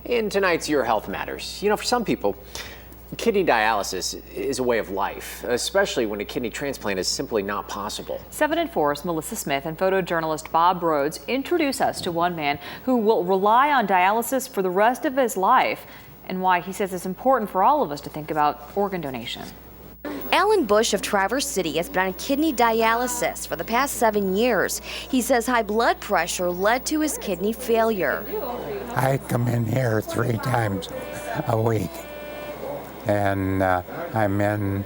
In tonight's Your Health Matters, for some people, kidney dialysis is a way of life, especially when a kidney transplant is simply not possible. 7 and 4's Melissa Smith and photojournalist Bob Rhodes introduce us to one man who will rely on dialysis for the rest of his life and why he says it's important for all of us to think about organ donation. Alan Bush of Traverse City has been on kidney dialysis for the past 7 years. He says high blood pressure led to his kidney failure. I come in here 3 times a week, and I'm in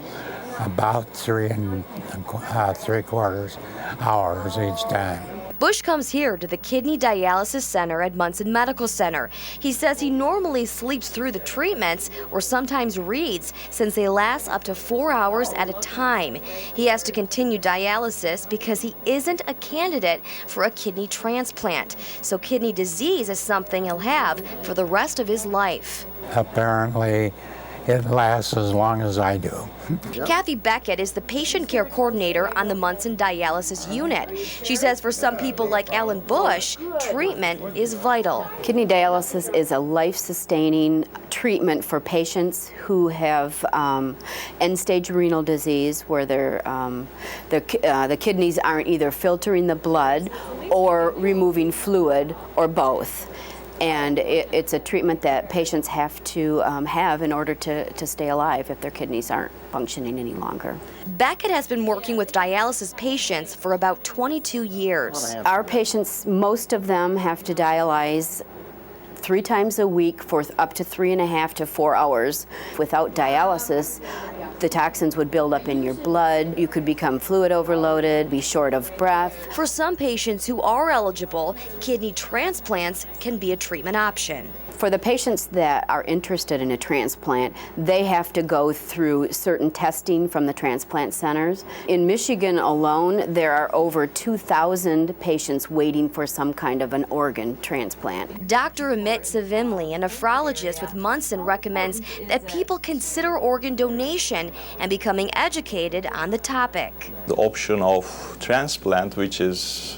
about 3.75 hours each time. Bush comes here to the Kidney Dialysis Center at Munson Medical Center. He says he normally sleeps through the treatments or sometimes reads, since they last up to 4 hours at a time. He has to continue dialysis because he isn't a candidate for a kidney transplant. So kidney disease is something he'll have for the rest of his life. Apparently, it lasts as long as I do. Kathy Beckett is the patient care coordinator on the Munson dialysis unit. She says for some people like Alan Bush, treatment is vital. Kidney dialysis is a life-sustaining treatment for patients who have end-stage renal disease, where the kidneys aren't either filtering the blood or removing fluid, or both. And it's a treatment that patients have to have in order to stay alive if their kidneys aren't functioning any longer. Beckett has been working with dialysis patients for about 22 years. Our patients, most of them have to dialyze 3 times a week for up to 3.5 to 4 hours. Without dialysis, the toxins would build up in your blood. You could become fluid overloaded, be short of breath. For some patients who are eligible, kidney transplants can be a treatment option. For the patients that are interested in a transplant, they have to go through certain testing from the transplant centers. In Michigan alone, there are over 2,000 patients waiting for some kind of an organ transplant. Dr. Amit Savimli, a nephrologist with Munson, recommends that people consider organ donation and becoming educated on the topic. The option of transplant, which is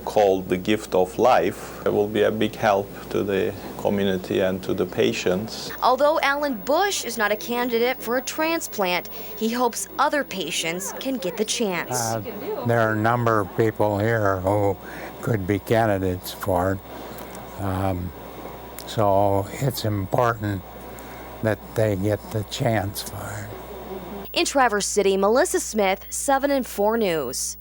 called the gift of life, will be a big help to the community and to the patients. Although Alan Bush is not a candidate for a transplant, he hopes other patients can get the chance. There are a number of people here who could be candidates for it. So it's important that they get the chance for it. In Traverse City, Melissa Smith, 7 and 4 News.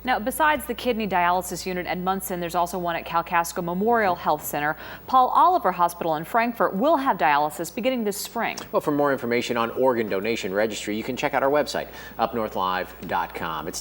Now, besides the kidney dialysis unit at Munson, there's also one at Kalkaska Memorial Health Center. Paul Oliver Hospital in Frankfort will have dialysis beginning this spring. Well, for more information on organ donation registry, you can check out our website, UpNorthLive.com.